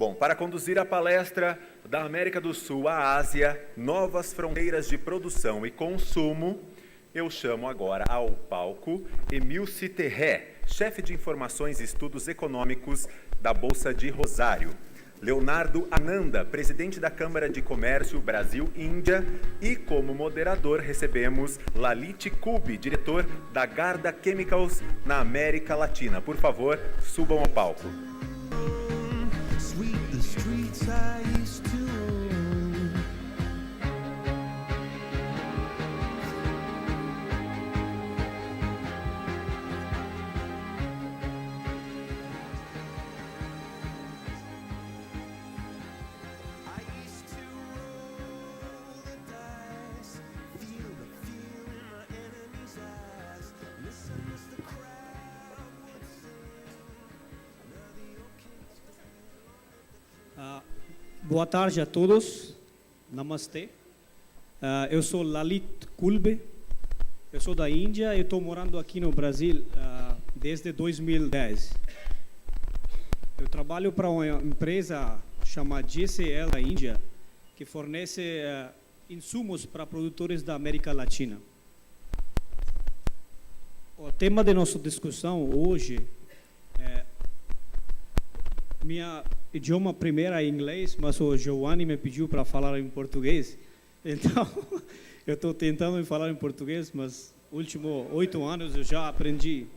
Bom, para conduzir a palestra da América do Sul à Ásia, novas fronteiras de produção e consumo, eu chamo agora ao palco Emilce Terré, chefe de informações e estudos econômicos da Bolsa de Rosário, Leonardo Ananda, presidente da Câmara de Comércio Brasil-Índia, e como moderador recebemos Lalit Kulbe, diretor da Garda Chemicals na América Latina. Por favor, subam ao palco. Boa tarde a todos. Namastê. Eu sou Lalit Kulbe. Eu sou da Índia e estou morando aqui no Brasil desde 2010. Eu trabalho para uma empresa chamada GCL da Índia, que fornece insumos para produtores da América Latina. O tema da nossa discussão hoje é minha idioma primeiro é inglês, mas o Giovanni me pediu para falar em português. Então, eu estou tentando falar em português, mas nos últimos 8 anos eu já aprendi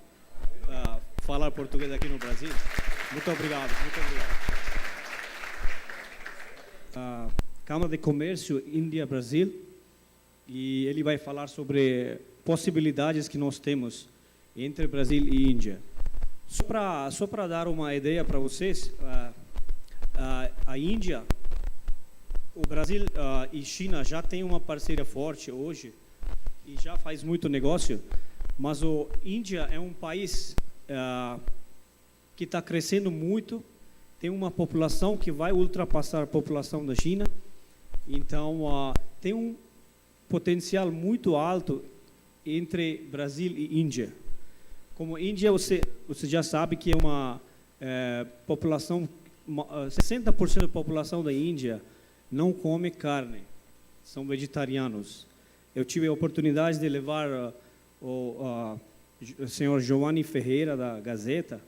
a falar português aqui no Brasil. Muito obrigado, muito obrigado. A Câmara de Comércio Índia-Brasil, e ele vai falar sobre possibilidades que nós temos entre Brasil e Índia. Só para dar uma ideia para vocês, a Índia, o Brasil e China já tem uma parceria forte hoje e já faz muito negócio, mas a Índia é um país que está crescendo muito, tem uma população que vai ultrapassar a população da China, então tem um potencial muito alto entre Brasil e Índia. Como Índia, você já sabe que é uma população, 60% da população da Índia não come carne, são vegetarianos. Eu tive a oportunidade de levar o senhor Giovanni Ferreira, da Gazeta,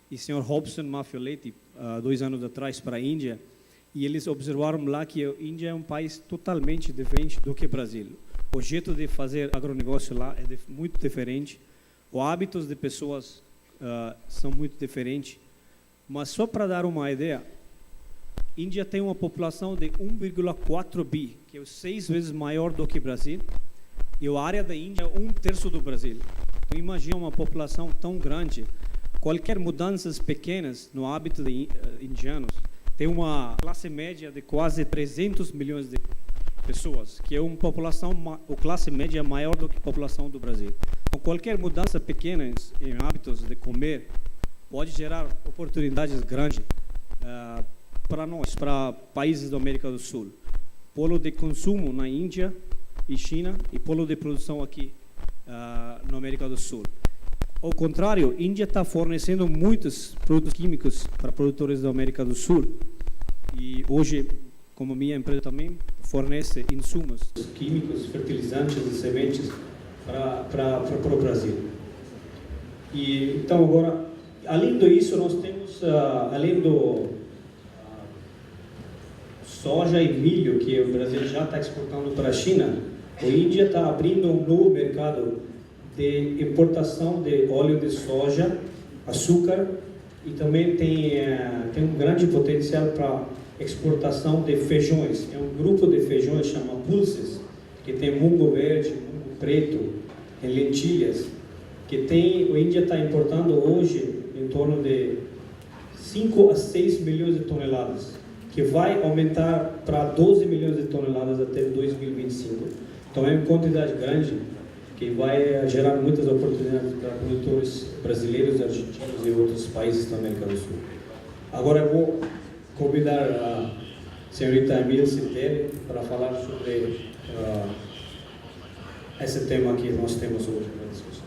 e o senhor Robson Mafioletti, 2 anos atrás, para a Índia, e eles observaram lá que a Índia é um país totalmente diferente do que o Brasil. O jeito de fazer agronegócio lá é muito diferente. Os hábitos de pessoas são muito diferentes. Mas só para dar uma ideia, a Índia tem uma população de 1,4 bi, que é 6 vezes maior do que o Brasil, e a área da Índia é 1/3 do Brasil. Então, imagina uma população tão grande. Qualquer mudanças pequenas no hábito de indianos, tem uma classe média de quase 300 milhões de pessoas, que é uma população, a classe média maior do que a população do Brasil. Então, qualquer mudança pequena em hábitos de comer pode gerar oportunidades grandes para nós, para países da América do Sul. Polo de consumo na Índia e China e polo de produção aqui na América do Sul. Ao contrário, a Índia está fornecendo muitos produtos químicos para produtores da América do Sul. E hoje, como minha empresa também, fornece insumos químicos, fertilizantes e sementes para o Brasil. E, então, agora, além disso, nós temos, além do soja e milho, que o Brasil já está exportando para a China, a Índia está abrindo um novo mercado de importação de óleo de soja, açúcar, e também tem um grande potencial para exportação de feijões. É um grupo de feijões chamado pulses, que tem mungo verde, mungo preto, tem lentilhas, que a Índia está importando hoje em torno de 5 a 6 milhões de toneladas, que vai aumentar para 12 milhões de toneladas até 2025. Então é uma quantidade grande que vai gerar muitas oportunidades para produtores brasileiros, argentinos e outros países da América do Sul. Agora eu vou convidar a senhorita Emilce Terré para falar sobre esse tema que nós temos hoje para discussão.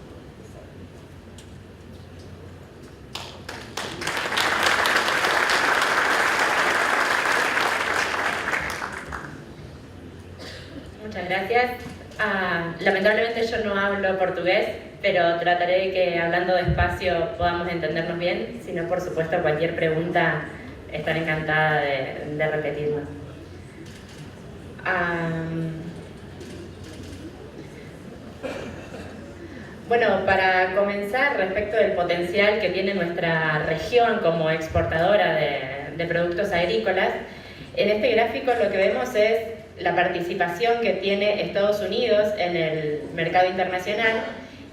gracias. Lamentablemente yo no hablo portugués, pero trataré de que hablando despacio podamos entendernos bien. Si no, por supuesto, cualquier pregunta estaré encantada de repetirlo. Bueno, para comenzar, respecto del potencial que tiene nuestra región como exportadora de productos agrícolas, en este gráfico lo que vemos es la participación que tiene Estados Unidos en el mercado internacional,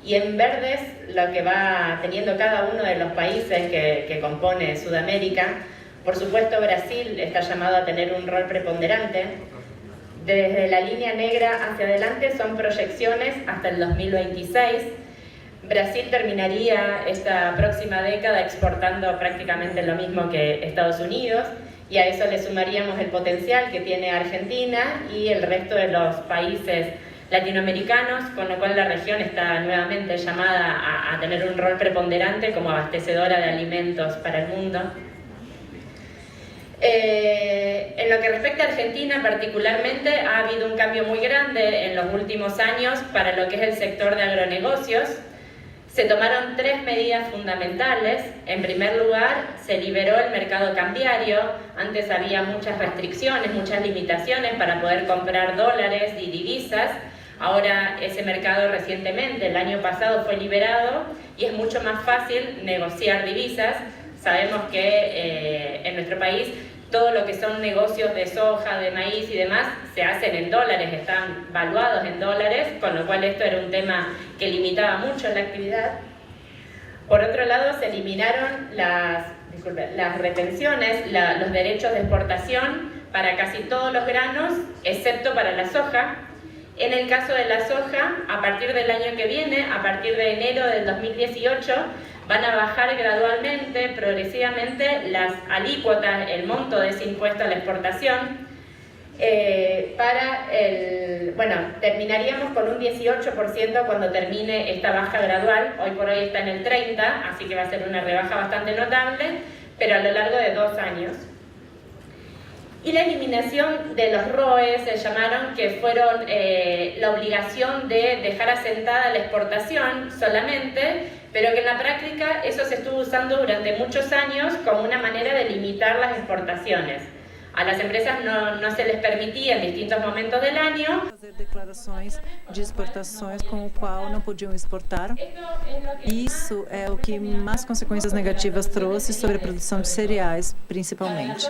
y en verdes lo que va teniendo cada uno de los países que compone Sudamérica. Por supuesto, Brasil está llamado a tener un rol preponderante. Desde la línea negra hacia adelante son proyecciones hasta el 2026. Brasil terminaría esta próxima década exportando prácticamente lo mismo que Estados Unidos, y a eso le sumaríamos el potencial que tiene Argentina y el resto de los países latinoamericanos, con lo cual la región está nuevamente llamada a tener un rol preponderante como abastecedora de alimentos para el mundo. En lo que respecta a Argentina particularmente, ha habido un cambio muy grande en los últimos años para lo que es el sector de agronegocios. Se tomaron 3 medidas fundamentales. En primer lugar, se liberó el mercado cambiario. Antes había muchas restricciones, muchas limitaciones para poder comprar dólares y divisas. Ahora ese mercado recientemente, el año pasado, fue liberado y es mucho más fácil negociar divisas. Sabemos que en nuestro país todo lo que son negocios de soja, de maíz y demás se hacen en dólares, están valuados en dólares, con lo cual esto era un tema que limitaba mucho la actividad. Por otro lado, se eliminaron las retenciones, los derechos de exportación para casi todos los granos, excepto para la soja. En el caso de la soja, a partir del año que viene, a partir de enero del 2018, van a bajar gradualmente, progresivamente, las alícuotas, el monto de ese impuesto a la exportación. Terminaríamos con un 18% cuando termine esta baja gradual. Hoy por hoy está en el 30%, así que va a ser una rebaja bastante notable, pero a lo largo de 2 años. Y la eliminación de los ROE, se llamaron, que fueron la obligación de dejar asentada la exportación solamente, pero que en la práctica eso se estuvo usando durante muchos años como una manera de limitar las exportaciones. A las empresas no se les permitía en distintos momentos del año fazer declarações de exportações com o qual não podiam exportar. Isso é o que mais consequências negativas trouxe sobre a produção de cereais, principalmente.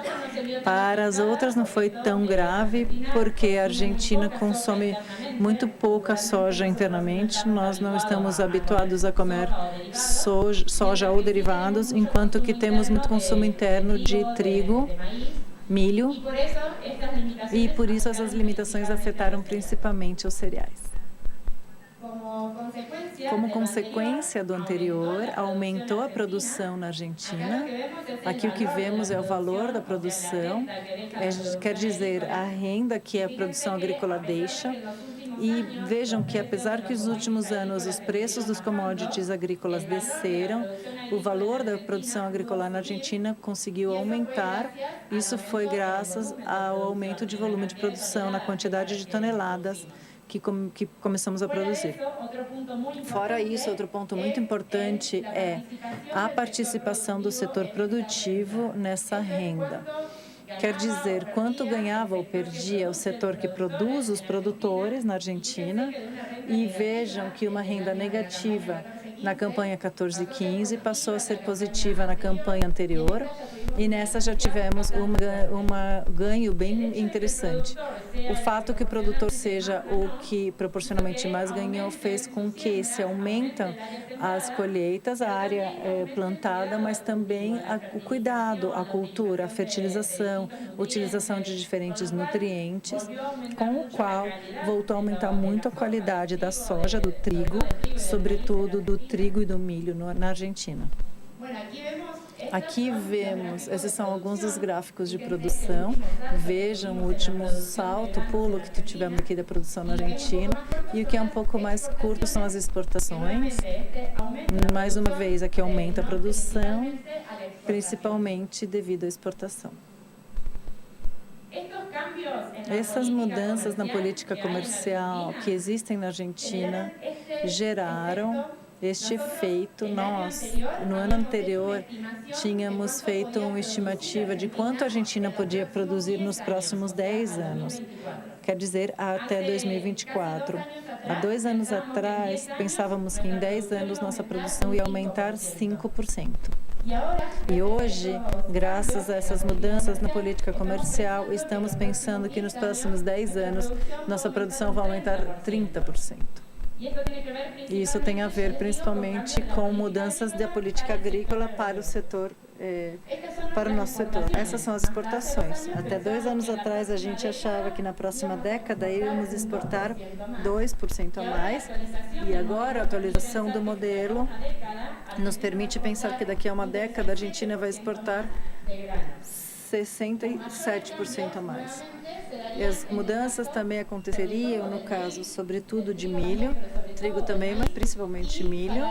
Para as outras não foi tão grave, porque a Argentina consome muito pouca soja internamente. Nós não estamos habituados a comer soja ou derivados, enquanto que temos muito consumo interno de trigo, milho, e por isso essas limitações afetaram principalmente os cereais. Como consequência do anterior, aumentou a produção na Argentina. Aqui o que vemos é o valor da produção, quer dizer, a renda que a produção agrícola deixa. E vejam que, apesar que nos últimos anos os preços dos commodities agrícolas desceram, o valor da produção agrícola na Argentina conseguiu aumentar. Isso foi graças ao aumento de volume de produção, na quantidade de toneladas que começamos a produzir. Fora isso, outro ponto muito importante é a participação do setor produtivo nessa renda. Quer dizer, quanto ganhava ou perdia o setor que produz os produtores na Argentina, e vejam que uma renda negativa na campanha 14-15 passou a ser positiva na campanha anterior, e nessa já tivemos um ganho bem interessante. O fato que o produtor seja o que proporcionalmente mais ganhou fez com que se aumentam as colheitas, a área plantada, mas também o cuidado, a cultura, a fertilização, utilização de diferentes nutrientes, com o qual voltou a aumentar muito a qualidade da soja, do trigo, sobretudo do trigo e do milho na Argentina. Aqui vemos, esses são alguns dos gráficos de produção. Vejam o último salto, pulo que tivemos aqui da produção na Argentina. E o que é um pouco mais curto são as exportações. Mais uma vez, aqui aumenta a produção, principalmente devido à exportação. Estos cambios Essas mudanças na política comercial que existem na Argentina geraram este efeito. Nós, no ano anterior, tínhamos feito uma estimativa de quanto a Argentina podia produzir nos próximos 10 anos, quer dizer, até 2024. Há 2 anos atrás, pensávamos que em 10 anos nossa produção ia aumentar 5%. E hoje, graças a essas mudanças na política comercial, estamos pensando que nos próximos 10 anos nossa produção vai aumentar 30%. E isso tem a ver principalmente com mudanças da política agrícola para o setor, para o nosso setor. Essas são as exportações. Até 2 anos atrás, a gente achava que na próxima década íamos exportar 2% a mais. E agora, a atualização do modelo nos permite pensar que daqui a uma década a Argentina vai exportar 67% a mais. E as mudanças também aconteceriam, no caso, sobretudo de milho, trigo também, mas principalmente milho,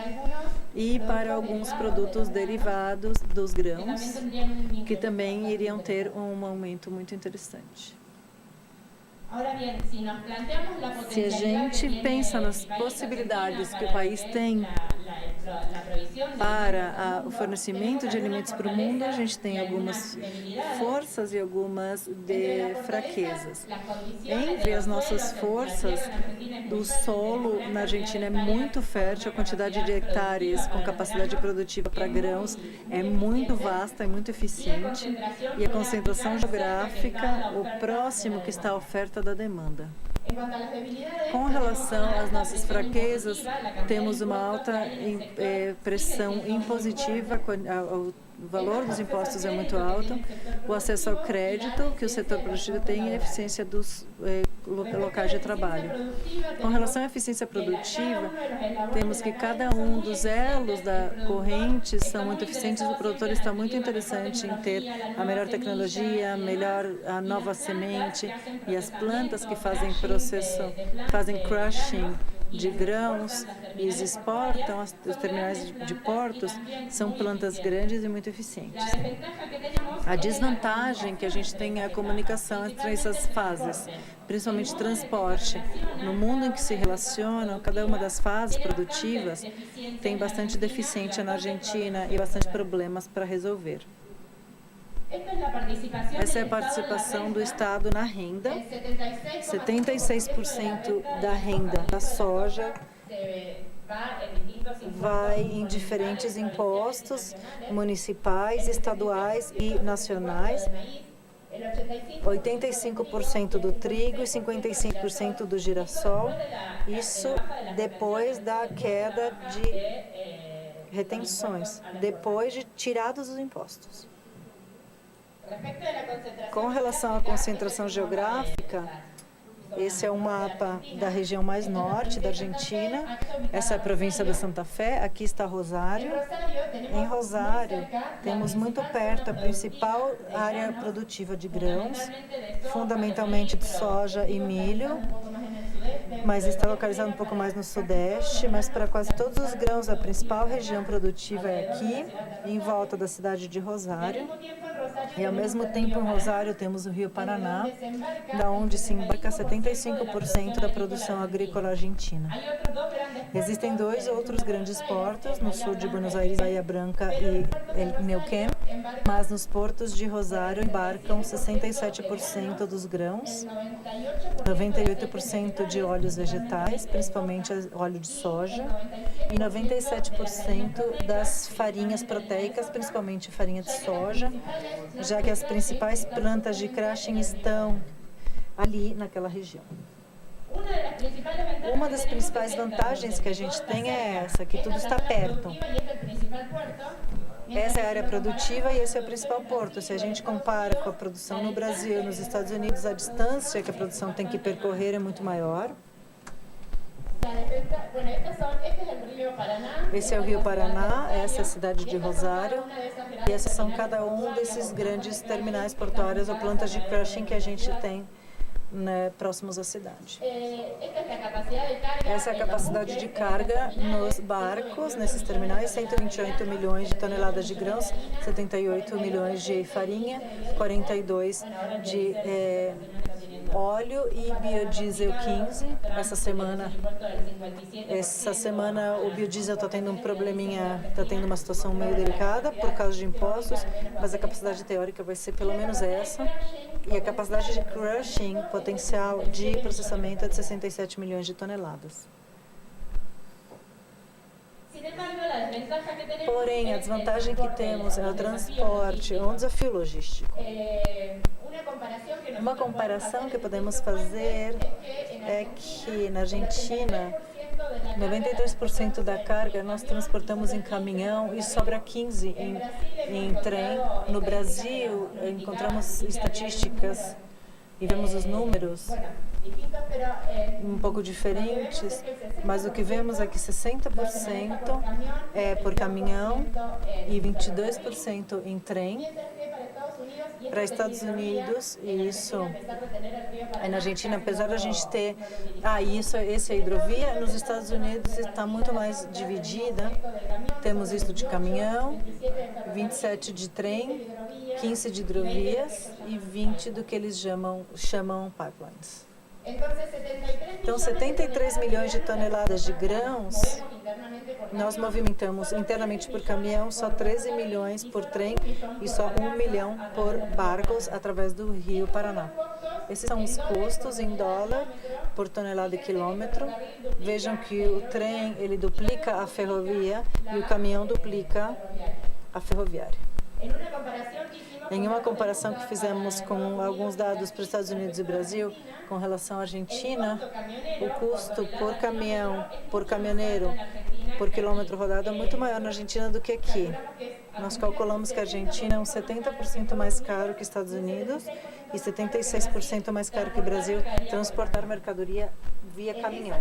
e para alguns produtos derivados dos grãos, que também iriam ter um aumento muito interessante. Se a gente pensa nas possibilidades que o país tem para o fornecimento de alimentos para o mundo, a gente tem algumas forças e algumas fraquezas. Entre as nossas forças, o solo na Argentina é muito fértil, a quantidade de hectares com capacidade produtiva para grãos é muito vasta, é muito eficiente, e a concentração geográfica, o próximo que está à oferta da demanda. Com relação às nossas fraquezas, temos uma alta pressão impositiva, o valor dos impostos é muito alto, o acesso ao crédito que o setor produtivo tem e a eficiência dos locais de trabalho. Com relação à eficiência produtiva, temos que cada um dos elos da corrente são muito eficientes, o produtor está muito interessante em ter a melhor tecnologia, a nova semente, e as plantas que fazem crushing de grãos e os exportam, os terminais de portos, são plantas grandes e muito eficientes. A desvantagem que a gente tem é a comunicação entre essas fases, principalmente transporte. No mundo em que se relacionam, cada uma das fases produtivas tem bastante deficiência na Argentina e bastante problemas para resolver. Essa é a participação do Estado na renda. 76% da renda da soja vai em diferentes impostos municipais, estaduais e nacionais. 85% do trigo e 55% do girassol. Isso depois da queda de retenções, depois de tirados os impostos. Com relação à concentração geográfica, esse é um mapa da região mais norte da Argentina. Essa é a província de Santa Fé. Aqui está Rosário. Em Rosário, temos muito perto a principal área produtiva de grãos, fundamentalmente de soja e milho, mas está localizado um pouco mais no sudeste, mas para quase todos os grãos a principal região produtiva é aqui, em volta da cidade de Rosário. E ao mesmo tempo em Rosário temos o Rio Paraná, da onde se embarca 75% da produção agrícola argentina. Existem 2 outros grandes portos, no sul de Buenos Aires, Bahia Blanca e Neuquén, mas nos portos de Rosário embarcam 67% dos grãos, 98% de óleos vegetais, principalmente óleo de soja, e 97% das farinhas proteicas, principalmente farinha de soja, já que as principais plantas de crushing estão ali naquela região. Uma das principais vantagens que a gente tem é essa, que tudo está perto. Essa é a área produtiva e esse é o principal porto. Se a gente compara com a produção no Brasil e nos Estados Unidos, a distância que a produção tem que percorrer é muito maior. Esse é o Rio Paraná, essa é a cidade de Rosário, e essas são cada um desses grandes terminais portuários ou plantas de crushing que a gente tem, né, próximos à cidade. Essa é a capacidade de carga nos barcos, nesses terminais: 128 milhões de toneladas de grãos, 78 milhões de farinha, 42 de óleo e biodiesel 15. Essa semana o biodiesel está tendo um probleminha, está tendo uma situação meio delicada por causa de impostos, mas a capacidade teórica vai ser pelo menos essa. E a capacidade de crushing potencial de processamento é de 67 milhões de toneladas. Porém, a desvantagem que temos é o transporte, é um desafio logístico. Uma comparação que podemos fazer é que na Argentina, 93% da carga nós transportamos em caminhão e sobra 15% em trem. No Brasil, encontramos estatísticas e vemos os números um pouco diferentes, mas o que vemos é que 60% é por caminhão e 22% em trem. Para Estados Unidos, e isso é na Argentina, apesar da gente ter essa hidrovia, nos Estados Unidos está muito mais dividida. Temos isso de caminhão, 27 de trem, 15 de hidrovias e 20 do que eles chamam pipelines. Então, 73 milhões de toneladas de grãos, nós movimentamos internamente por caminhão, só 13 milhões por trem e só 1 milhão por barcos através do Rio Paraná. Esses são os custos em dólar por tonelada e quilômetro. Vejam que o trem ele duplica a ferrovia e o caminhão duplica a ferroviária. Em uma comparação que fizemos com alguns dados para os Estados Unidos e Brasil, com relação à Argentina, o custo por caminhão, por caminhoneiro, por quilômetro rodado é muito maior na Argentina do que aqui. Nós calculamos que a Argentina é uns 70% mais caro que os Estados Unidos e 76% mais caro que o Brasil transportar mercadoria via caminhão.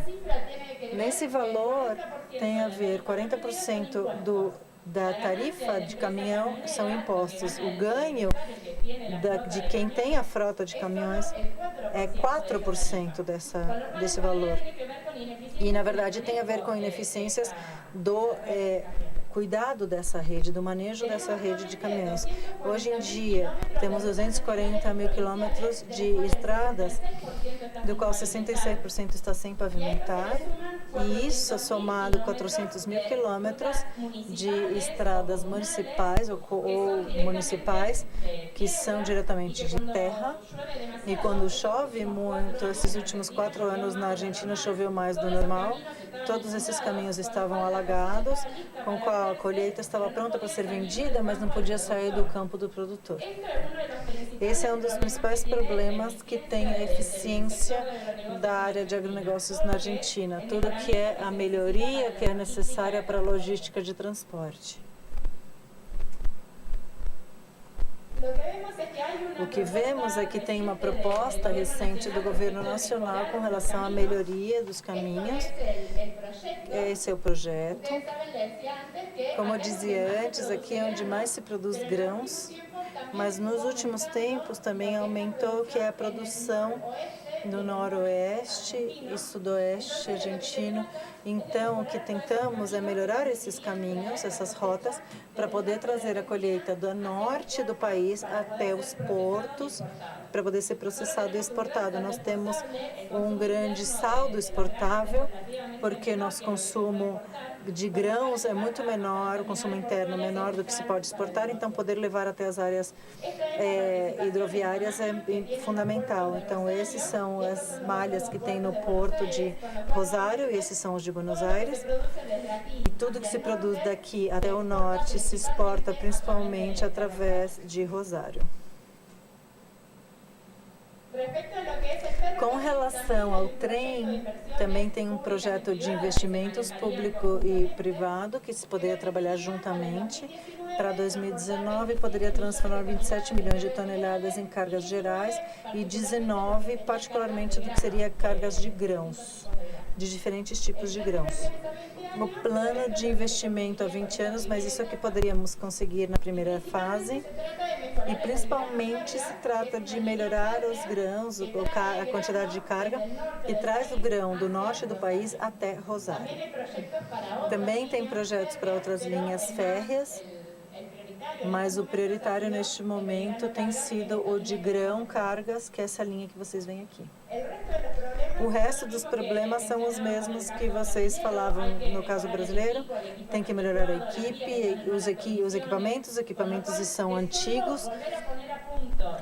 Nesse valor tem a ver 40% da tarifa de caminhão são impostos. O ganho de quem tem a frota de caminhões é 4% desse valor. E, na verdade, tem a ver com ineficiências do cuidado dessa rede, do manejo dessa rede de caminhões. Hoje em dia, temos 240 mil quilômetros de estradas, do qual 66% está sem pavimentar, e isso somado 400 mil quilômetros de estradas municipais ou municipais, que são diretamente de terra. E quando chove muito, esses últimos 4 anos na Argentina choveu mais do normal, todos esses caminhos estavam alagados, com qual a colheita estava pronta para ser vendida, mas não podia sair do campo do produtor. Esse é um dos principais problemas que tem a eficiência da área de agronegócios na Argentina, tudo que é a melhoria que é necessária para a logística de transporte. O que vemos é que tem uma proposta recente do governo nacional com relação à melhoria dos caminhos. Esse é o projeto. Como eu dizia antes, aqui é onde mais se produz grãos, mas nos últimos tempos também aumentou que é a produção no noroeste e sudoeste argentino. Então, o que tentamos é melhorar esses caminhos, essas rotas, para poder trazer a colheita do norte do país até os portos, para poder ser processado e exportado. Nós temos um grande saldo exportável, porque nosso consumo de grãos é muito menor, o consumo interno é menor do que se pode exportar, então poder levar até as áreas hidroviárias é fundamental. Então, esses são as malhas que tem no porto de Rosário, e esses são os de Buenos Aires. E tudo que se produz daqui até o norte se exporta principalmente através de Rosário. Com relação ao trem, também tem um projeto de investimentos público e privado que se poderia trabalhar juntamente. Para 2019, poderia transformar 27 milhões de toneladas em cargas gerais e 19, particularmente, do que seria cargas de grãos, de diferentes tipos de grãos. O plano de investimento há 20 anos, mas isso é que poderíamos conseguir na primeira fase. E principalmente se trata de melhorar os grãos, a quantidade de carga que traz o grão do norte do país até Rosário. Também tem projetos para outras linhas férreas. Mas o prioritário neste momento tem sido o de grão, cargas, que é essa linha que vocês veem aqui. O resto dos problemas são os mesmos que vocês falavam no caso brasileiro. Tem que melhorar a equipe, os equipamentos são antigos.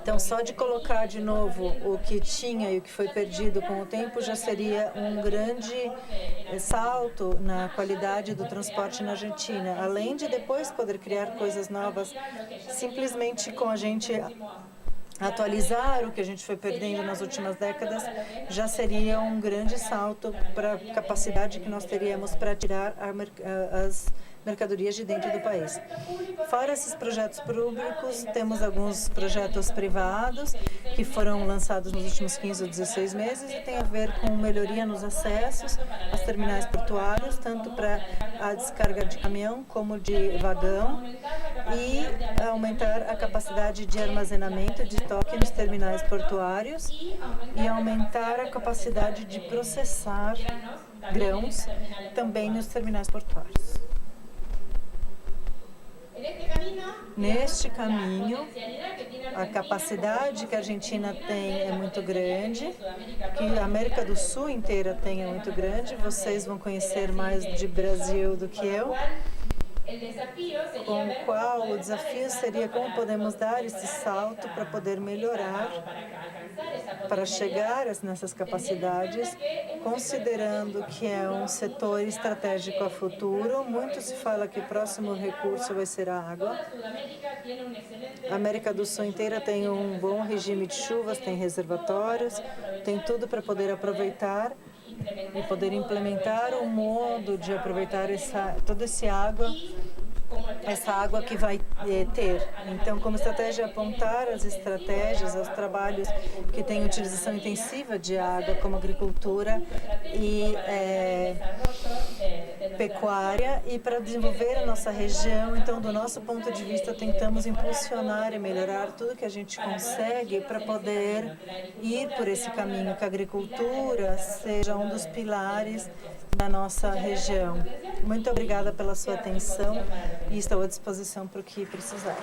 Então, só de colocar de novo o que tinha e o que foi perdido com o tempo já seria um grande salto na qualidade do transporte na Argentina. Além de depois poder criar coisas novas, simplesmente com a gente atualizar o que a gente foi perdendo nas últimas décadas, já seria um grande salto para a capacidade que nós teríamos para tirar as mercadorias de dentro do país. Fora esses projetos públicos, temos alguns projetos privados que foram lançados nos últimos 15 ou 16 meses e tem a ver com melhoria nos acessos aos terminais portuários, tanto para a descarga de caminhão como de vagão, e aumentar a capacidade de armazenamento de estoque nos terminais portuários e aumentar a capacidade de processar grãos também nos terminais portuários. Neste caminho, a capacidade que a Argentina tem é muito grande, que a América do Sul inteira tem é muito grande. Vocês vão conhecer mais de Brasil do que eu. Com o qual o desafio seria como podemos dar esse salto para poder melhorar, para chegar nessas capacidades, considerando que é um setor estratégico a futuro. Muito se fala que o próximo recurso vai ser a água. A América do Sul inteira tem um bom regime de chuvas, tem reservatórios, tem tudo para poder aproveitar e poder implementar um modo de aproveitar toda essa água que vai ter. Então, como estratégia, apontar as estratégias, aos trabalhos que têm utilização intensiva de água, como agricultura e pecuária, e para desenvolver a nossa região. Então, do nosso ponto de vista, tentamos impulsionar e melhorar tudo que a gente consegue para poder ir por esse caminho, que a agricultura seja um dos pilares da nossa região. Muito obrigada pela sua atenção e estou à disposição para o que precisarem.